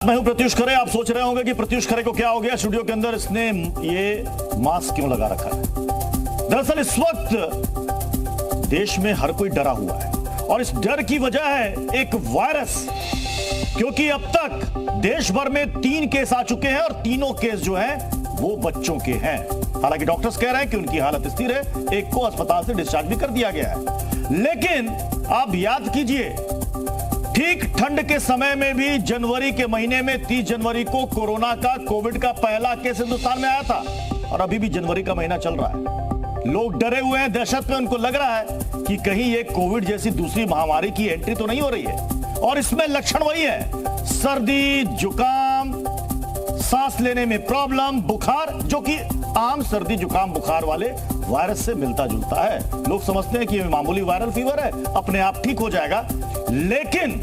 मैं हूं प्रत्युष खरे। आप सोच रहे होंगे कि प्रत्युष खरे को क्या हो गया, स्टूडियो के अंदर इसने ये मास्क क्यों लगा रखा है। दरअसल इस वक्त देश में हर कोई डरा हुआ है और इस डर की वजह है एक वायरस, क्योंकि अब तक देश भर में 3 केस आ चुके हैं और तीनों केस जो हैं वो बच्चों के हैं। हालांकि डॉक्टर्स कह रहे हैं कि उनकी हालत स्थिर है, एक को अस्पताल से डिस्चार्ज भी कर दिया गया है। लेकिन आप याद कीजिए, ठीक ठंड के समय में भी जनवरी के महीने में 30 जनवरी को कोरोना का, कोविड का पहला केस हिंदुस्तान में आया था और अभी भी जनवरी का महीना चल रहा है। लोग डरे हुए हैं, दहशत में उनको लग रहा है कि कहीं ये कोविड जैसी दूसरी महामारी की एंट्री तो नहीं हो रही है। और इसमें लक्षण वही है, सर्दी, जुकाम, सांस लेने में प्रॉब्लम, बुखार, जो कि आम सर्दी जुकाम बुखार वाले वायरस से मिलता जुलता है। लोग समझते हैं कि ये मामूली वायरल फीवर है, अपने आप ठीक हो जाएगा, लेकिन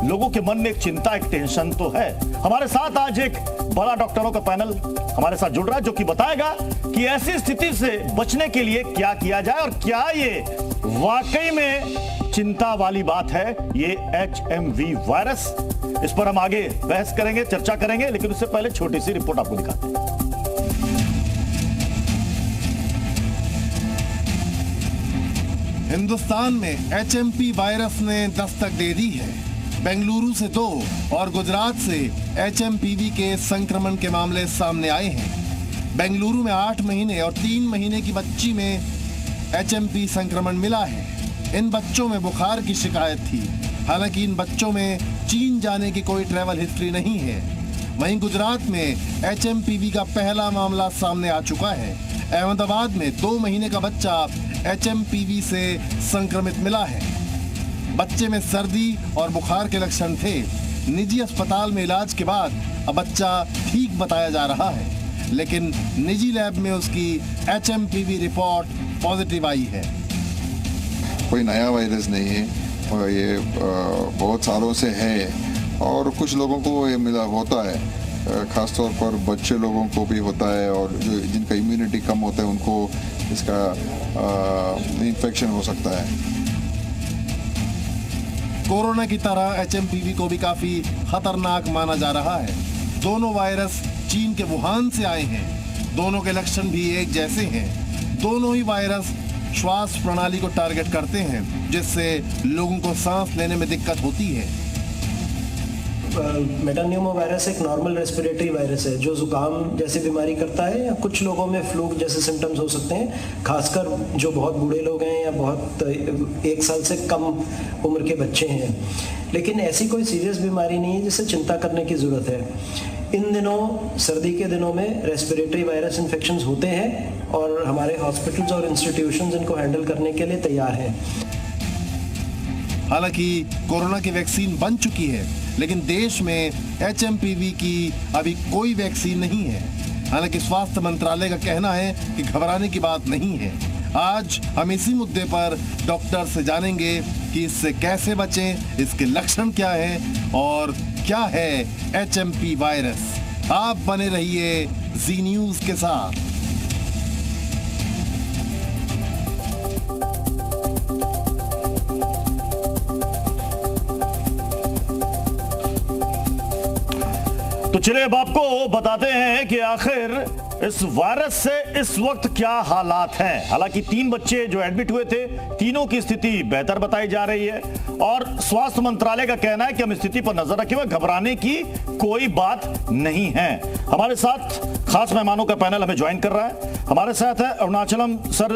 लोगों के मन में एक चिंता, एक टेंशन तो है। हमारे साथ आज एक बड़ा डॉक्टरों का पैनल हमारे साथ जुड़ रहा है, जो कि बताएगा कि ऐसी स्थिति से बचने के लिए क्या किया जाए और क्या ये वाकई में चिंता वाली बात है, ये HMV वायरस। इस पर हम आगे बहस करेंगे, चर्चा करेंगे, लेकिन उससे पहले छोटी सी रिपोर्ट आपको दिखाते हैं। हिंदुस्तान में HMP वायरस ने दस्तक दे दी है। बेंगलुरु से 2 और गुजरात से HMPV के संक्रमण के मामले सामने आए हैं। बेंगलुरु में 8 महीने और 3 महीने की बच्ची में HMP संक्रमण मिला है। इन बच्चों में बुखार की शिकायत थी। हालांकि इन बच्चों में चीन जाने की कोई ट्रैवल हिस्ट्री नहीं है। वहीं गुजरात में HMPV का पहला मामला सामने आ चुका है। अहमदाबाद में 2 महीने का बच्चा HMPV से संक्रमित मिला है। बच्चे में सर्दी और बुखार के लक्षण थे। निजी अस्पताल में इलाज के बाद अब बच्चा ठीक बताया जा रहा है, लेकिन निजी लैब में उसकी HMPV रिपोर्ट पॉजिटिव आई है। कोई नया वायरस नहीं है और ये बहुत सालों से है और कुछ लोगों को ये मिला होता है, खासतौर पर बच्चे लोगों को भी होता है और जो जिनका इम्यूनिटी कम होता है उनको इसका इन्फेक्शन हो सकता है। कोरोना की तरह HMPV को भी काफी खतरनाक माना जा रहा है। दोनों वायरस चीन के वुहान से आए हैं। दोनों के लक्षण भी एक जैसे हैं। दोनों ही वायरस श्वास प्रणाली को टारगेट करते हैं, जिससे लोगों को सांस लेने में दिक्कत होती है। मेटान्यूमो वायरस एक नॉर्मल रेस्पिरेटरी वायरस है जो जुकाम जैसी बीमारी करता है, या कुछ लोगों में फ्लू जैसे सिम्टम्स हो सकते हैं, खासकर जो बहुत बूढ़े लोग हैं या बहुत 1 साल से कम उम्र के बच्चे हैं। लेकिन ऐसी कोई सीरियस बीमारी नहीं है जिससे चिंता करने की ज़रूरत है। इन दिनों, सर्दी के दिनों में रेस्पिरेटरी वायरस इन्फेक्शंस होते हैं और हमारे हॉस्पिटल्स और इंस्टीट्यूशंस इनको हैंडल करने के लिए तैयार हैं। हालांकि कोरोना की वैक्सीन बन चुकी है, लेकिन देश में HMPV की अभी कोई वैक्सीन नहीं है। हालांकि स्वास्थ्य मंत्रालय का कहना है कि घबराने की बात नहीं है। आज हम इसी मुद्दे पर डॉक्टर से जानेंगे कि इससे कैसे बचें, इसके लक्षण क्या हैं और क्या है HMP वायरस। आप बने रहिए जी न्यूज़ के साथ। तो चलिए अब आपको बताते हैं कि आखिर इस वायरस से इस वक्त क्या हालात हैं। हालांकि 3 बच्चे जो एडमिट हुए थे, तीनों की स्थिति बेहतर बताई जा रही है और स्वास्थ्य मंत्रालय का कहना है कि हम स्थिति पर नजर रखे हुए, घबराने की कोई बात नहीं है। हमारे साथ खास मेहमानों का पैनल हमें ज्वाइन कर रहा है। हमारे साथ है अरुणाचलम सर,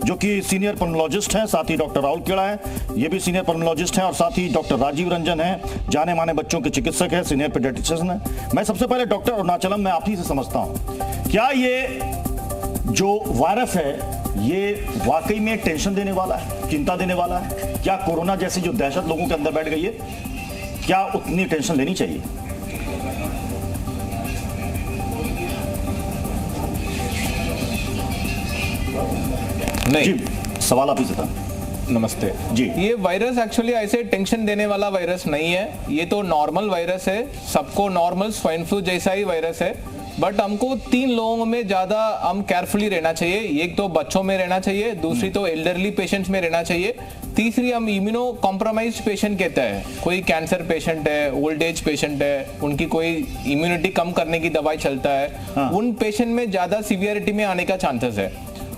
जो कि सीनियर पल्मोलॉजिस्ट हैं, साथ ही डॉक्टर राहुल केड़ा है, ये भी सीनियर पल्मोलॉजिस्ट हैं, और साथ ही डॉक्टर राजीव रंजन है, जाने माने बच्चों के चिकित्सक है, सीनियर पीडियाट्रिशियन है। मैं सबसे पहले डॉक्टर अरुणाचलम, मैं आप ही से समझता हूं, क्या ये जो वायरस है ये वाकई में टेंशन देने वाला है, चिंता देने वाला है? क्या कोरोना जैसी जो दहशत लोगों के अंदर बैठ गई है, क्या उतनी टेंशन लेनी चाहिए? नहीं जी, सवाल आप ही से था। नमस्ते जी। ये वायरस एक्चुअली ऐसे टेंशन देने वाला वायरस नहीं है। ये तो नॉर्मल वायरस है, सबको नॉर्मल स्वाइन फ्लू जैसा ही वायरस है। बट हमको 3 लोगों में ज्यादा हम केयरफुली रहना चाहिए। एक तो बच्चों में रहना चाहिए, दूसरी तो एल्डरली पेशेंट्स में रहना चाहिए, तीसरी हम इम्यूनो कॉम्प्रोमाइज पेशेंट कहते हैं, कोई कैंसर पेशेंट है, ओल्ड एज पेशेंट है, उनकी कोई इम्यूनिटी कम करने की दवाई चलता है, उन पेशेंट में ज्यादा सीवियरिटी में आने का चांसेस है।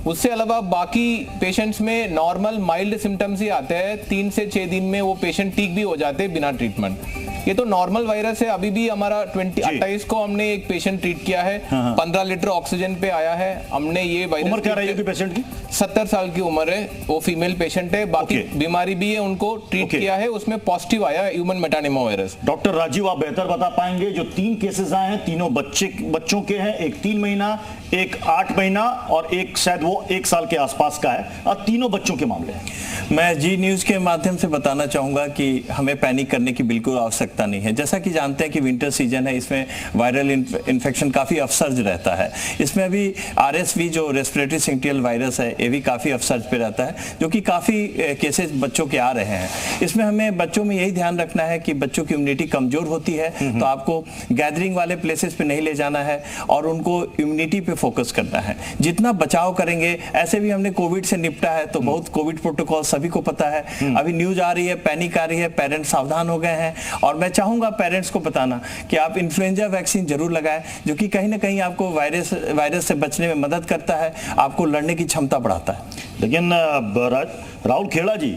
उससे अलावा बाकी पेशेंट्स में नॉर्मल माइल्ड सिम्टम्स ही आते हैं, 3 से 6 दिन में वो पेशेंट ठीक भी हो जाते हैं बिना ट्रीटमेंट। ये तो नॉर्मल वायरस है। अभी भी हमारा 28 को हमने एक पेशेंट ट्रीट किया है, 15 लीटर ऑक्सीजन पे आया है। हमने ये वायरस, उम्र क्या रही है पेशेंट की? 70 साल की उम्र है, वो फीमेल पेशेंट है, बाकी बीमारी भी है, उनको ट्रीट किया है, उसमें पॉजिटिव आया ह्यूमन मेटानिमो वायरस। डॉक्टर राजीव, आप बेहतर बता पाएंगे, जो 3 केसेस आए हैं तीनों बच्चों के हैं, एक 3 महीना, एक 8 महीना और एक शायद वो 1 साल के आसपास का है, और तीनों बच्चों के मामले हैं। मैं जी न्यूज के माध्यम से बताना चाहूंगा कि हमें पैनिक करने की बिल्कुल आवश्यकता नहीं है। जैसा कि जानते हैं कि विंटर सीजन है, इसमें वायरल इन्फेक्शन काफी अपसर्ज रहता है। इसमें अभी RSV जो रेस्पिरेटरी सिंक्टियल वायरस है, ये भी काफी अपसर्ज पे रहता है, जो कि काफी केसेस बच्चों के आ रहे हैं। इसमें हमें बच्चों में यही ध्यान रखना है कि बच्चों की इम्यूनिटी कमजोर होती है, तो आपको गैदरिंग वाले प्लेसेस पे नहीं ले जाना है और उनको इम्यूनिटी पे फोकस करना है। जितना बचाव करेंगे, ऐसे भी हमने कोविड से निपटा है, तो बहुत कोविड प्रोटोकॉल सभी को पता है। अभी न्यूज आ रही है, पैनिक आ रही है, पेरेंट्स सावधान हो गए हैं, और मैं चाहूंगा पेरेंट्स को बताना कि आप इन्फ्लुएंजा वैक्सीन जरूर लगाएं, जो कि कहीं ना कहीं आपको वायरस से बचने में मदद करता है, आपको लड़ने की क्षमता बढ़ाता है। लेकिन राहुल खेड़ा जी,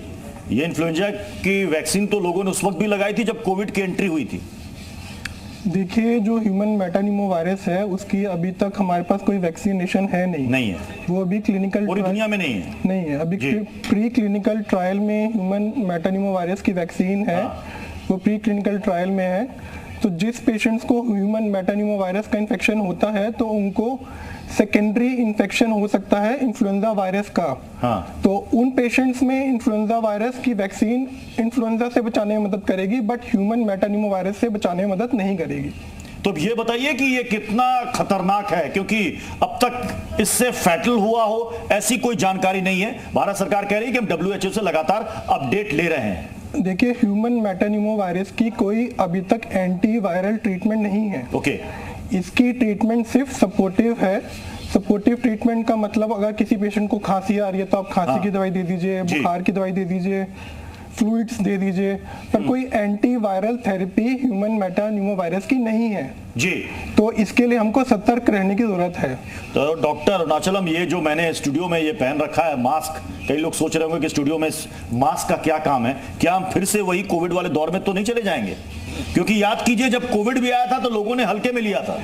ये इन्फ्लुएंजा की वैक्सीन तो लोगों ने उस वक्त भी लगाई थी जब कोविड की एंट्री हुई थी। देखिए, जो ह्यूमन मेटानिमो वायरस है, उसकी अभी तक हमारे पास कोई वैक्सीनेशन है नहीं है। वो अभी क्लिनिकल पूरी दुनिया में नहीं है। अभी प्री क्लिनिकल ट्रायल में ह्यूमन मेटानिमो वायरस की वैक्सीन है, वो प्री क्लिनिकल ट्रायल में है। तो जिस पेशेंट्स को ह्यूमन मेटानिमो वायरस का इन्फेक्शन होता है, तो उनको सेकेंडरी इन्फेक्शन हो सकता है इन्फ्लुएंजा वायरस का। तो उन पेशेंट्स में इन्फ्लुएंजा वायरस की वैक्सीन इन्फ्लुएंजा से बचाने में मदद करेगी, बट ह्यूमन मेटानिमो वायरस से बचाने में मदद नहीं करेगी। तो ये बताइए कि ये कितना खतरनाक है, क्योंकि अब तक इससे फैटल हुआ हो ऐसी कोई जानकारी नहीं है। भारत सरकार कह रही है कि हम WHO से लगातार अपडेट ले रहे हैं। देखिए, ह्यूमन मेटानिमो वायरस की कोई अभी तक एंटी वायरल ट्रीटमेंट नहीं है। इसकी ट्रीटमेंट सिर्फ सपोर्टिव है। सपोर्टिव ट्रीटमेंट का मतलब, अगर किसी पेशेंट को खांसी आ रही है तो आप खांसी की दवाई दे दीजिए, बुखार की दवाई दे दीजिए, फ्लूइड्स दे दीजिए, पर कोई anti viral therapy human metapneumovirus की नहीं है जी। तो इसके लिए हमको सतर्क रहने की जरूरत है। तो डॉक्टर अरुणाचलम, ये जो मैंने स्टूडियो में ये पहन रखा है मास्क, कई लोग सोच रहे होंगे कि स्टूडियो में मास्क का क्या काम है, क्या हम फिर से वही कोविड वाले दौर में तो नहीं चले जाएंगे? क्योंकि याद कीजिए, जब कोविड भी आया था तो लोगों ने हल्के में लिया था।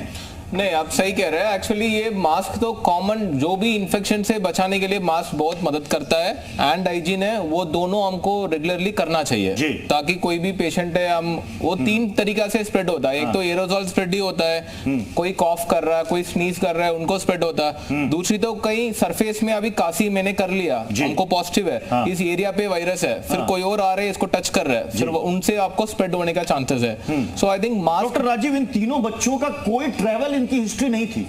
नहीं, आप सही कह रहे हैं। एक्चुअली ये मास्क तो कॉमन, जो भी इन्फेक्शन से बचाने के लिए मास्क बहुत मदद करता है। एंड हाइजीन है, वो दोनों हमको रेगुलरली करना चाहिए, ताकि कोई भी पेशेंट है, हम वो 3 तरीका से स्प्रेड होता है। एक तो एरोसोल स्प्रेड ही होता है, कोई कॉफ कर रहा है, कोई स्नीज कर रहा है, उनको स्प्रेड होता है। दूसरी तो कहीं सरफेस में अभी काशी मैंने कर लिया, हमको पॉजिटिव है, इस एरिया पे वायरस है, फिर कोई और आ रहे हैं, इसको टच कर रहा है, फिर उनसे आपको स्प्रेड होने का चांसेस है। So I think mask. Doctor Rajiv, इन तीनों बच्चों का कोई ट्रैवल इनकी हिस्ट्री नहीं थी,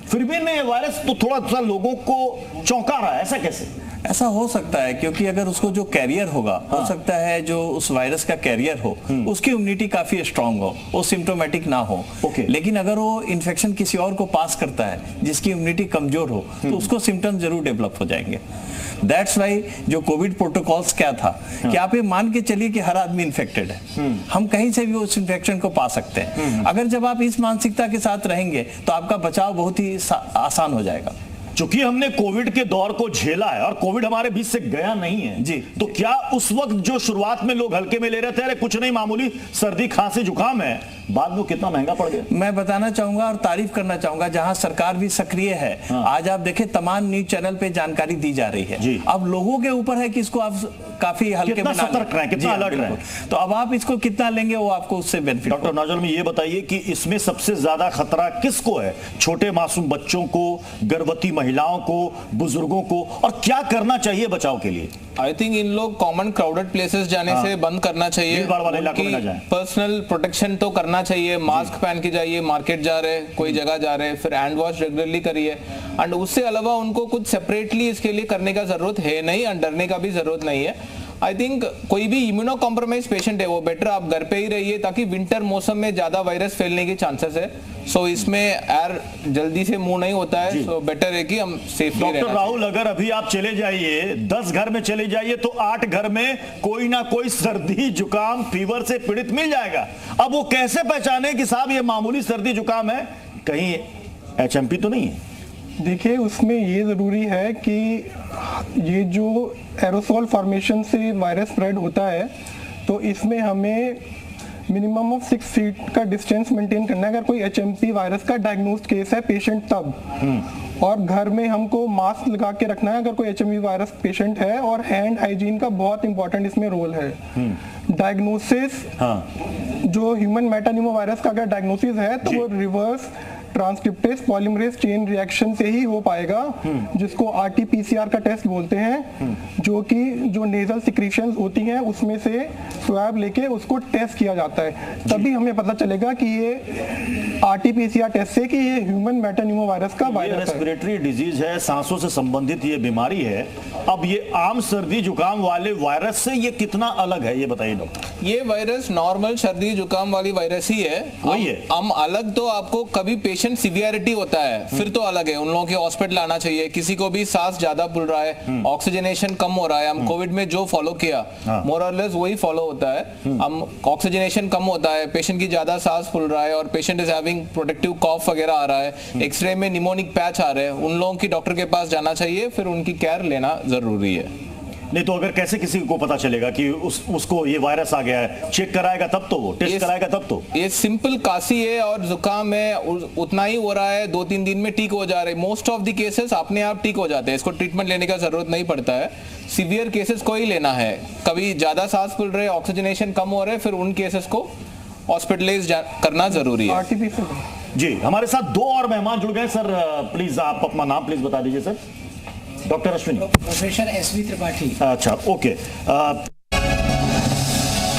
फिर भी इनमें वायरस तो थोड़ा सा लोगों को चौंका रहा है, ऐसा कैसे? ऐसा हो सकता है क्योंकि अगर उसको जो कैरियर होगा, हो सकता है जो उस वायरस का कैरियर हो, उसकी इम्यूनिटी काफी स्ट्रांग हो, वो सिम्टोमेटिक ना हो। लेकिन अगर वो इन्फेक्शन किसी और को पास करता है जिसकी इम्यूनिटी कमजोर हो, तो उसको सिम्टम्स जरूर डेवलप हो जाएंगे। दैट्स वाई जो कोविड प्रोटोकॉल्स क्या था कि आप ये मान के चलिए कि हर आदमी इन्फेक्टेड है, हम कहीं से भी उस इन्फेक्शन को पा सकते हैं। अगर जब आप इस मानसिकता के साथ रहेंगे तो आपका बचाव बहुत ही आसान हो जाएगा। चूंकि हमने कोविड के दौर को झेला है और कोविड हमारे बीच से गया नहीं है जी, तो क्या उस वक्त जो शुरुआत में लोग हल्के में ले रहे थे, अरे कुछ नहीं, मामूली सर्दी खांसी जुकाम है, बाद में कितना महंगा पड़ गया? मैं बताना चाहूंगा और तारीफ करना चाहूंगा, जहां सरकार भी सक्रिय है। आज आप देखें, तमाम न्यूज चैनल पे जानकारी दी जा रही है। अब लोगों के ऊपर है कि इसको आप काफी हल्के में सतर्क रहें, कितना अलर्ट रहें। तो अब आप इसको कितना लेंगे, वो आपको उससे बेनिफिट। डॉक्टर नाजल, में ये बताइए कि इसमें सबसे ज्यादा खतरा किसको है? छोटे मासूम बच्चों को, गर्भवती महिलाओं को, बुजुर्गों को, और क्या करना चाहिए बचाव के लिए? आई थिंक इन लोग कॉमन क्राउडेड प्लेसेस जाने से बंद करना चाहिए, पर्सनल प्रोटेक्शन तो करना चाहिए, मास्क पहन के जाइए, मार्केट जा रहे, कोई जगह जा रहे, फिर हैंड वॉश रेगुलरली करिए। एंड उससे अलावा उनको कुछ सेपरेटली इसके लिए करने का जरूरत है नहीं, डरने का भी जरूरत नहीं है। आई थिंक कोई भी इम्यूनो कॉम्प्रोमाइज पेशेंट है वो बेटर आप घर पे ही रहिए, ताकि विंटर मौसम में ज्यादा वायरस फैलने के चांसेस है। सो इसमें एयर जल्दी से मूव नहीं होता है, सो बेटर है कि हम सेफली रहना। डॉक्टर राहुल, अगर अभी आप चले जाइए 10 घर में चले जाइए तो 8 घर में कोई ना कोई सर्दी जुकाम फीवर से पीड़ित मिल जाएगा। अब वो कैसे पहचाने कि साहब ये मामूली सर्दी जुकाम है, कहीं एचएमपी तो नहीं है? देखिए, उसमें ये ज़रूरी है कि ये जो एरोसोल फॉर्मेशन से वायरस स्प्रेड होता है, तो इसमें हमें मिनिमम ऑफ 6 फीट का डिस्टेंस मेंटेन करना है अगर कोई एचएमपी वायरस का डायग्नोस्ड केस है पेशेंट तब। और घर में हमको मास्क लगा के रखना है अगर कोई एचएमपी वायरस पेशेंट है, और हैंड हाइजीन का बहुत इंपॉर्टेंट इसमें रोल है। डायग्नोसिस, जो ह्यूमन मेटानिमो वायरस का अगर डायग्नोसिस है तो वो reverse transcriptase polymerase chain reaction से ही हो पाएगा, जिसको आरटी-पीसीआर का टेस्ट बोलते हैं, जो कि जो नेजल सिक्रीशंस होती हैं उसमें से स्वैब लेके उसको टेस्ट किया जाता है, तभी हमें पता चलेगा कि ये आरटी-पीसीआर टेस्ट से कि ये ह्यूमन मेटानिमो वायरस का वायरस है। रेस्पिरेटरी डिजीज है, सांसों से संबंधित ये बीमारी है। अब ये आम सर्दी जुकाम वाले वायरस से ये कितना अलग है, ये बताइए डॉक्टर। ये वायरस नॉर्मल सर्दी जुकाम वाली वायरस ही है। वही है। हम अलग तो आपको कभी पेशेंट सीवियरिटी होता है फिर तो अलग है, उन लोगों के हॉस्पिटल आना चाहिए। किसी को भी सांस ज्यादा फूल रहा है, ऑक्सीजनेशन कम हो रहा है, हम कोविड में जो फॉलो किया मोर और लेस वही फॉलो होता है। हम ऑक्सीजनेशन कम होता है, पेशेंट की ज्यादा सांस फूल रहा है और पेशेंट इज हैविंग प्रोटेक्टिव कॉफ वगैरह आ रहा है, एक्सरे में निमोनिक पैच आ रहे हैं, उन लोगों की डॉक्टर के पास जाना चाहिए, फिर उनकी केयर लेना जरूरी है। नहीं तो अगर कैसे किसी को पता चलेगा कि उसको ये वायरस आ गया है? चेक कराएगा तब तो, टेस्ट कराएगा तब तो। ये सिंपल काशी है और जुकाम है, उतना ही हो रहा है, 2-3 दिन में ठीक हो जा रहे हैं। मोस्ट ऑफ द केसेस अपने आप ठीक हो जाते हैं, इसको ट्रीटमेंट लेने का जरूरत नहीं पड़ता है। सीवियर केसेस को ही लेना है, कभी ज्यादा सांस फूल रहे, ऑक्सीजनेशन कम हो रहे, फिर उन केसेस को हॉस्पिटलाइज करना जरूरी है। जी, हमारे साथ 2 और मेहमान जुड़ गए। सर प्लीज आप अपना नाम प्लीज बता दीजिए sir. Doctor Ashwini. Professor SV Tripathi. अच्छा, ओके।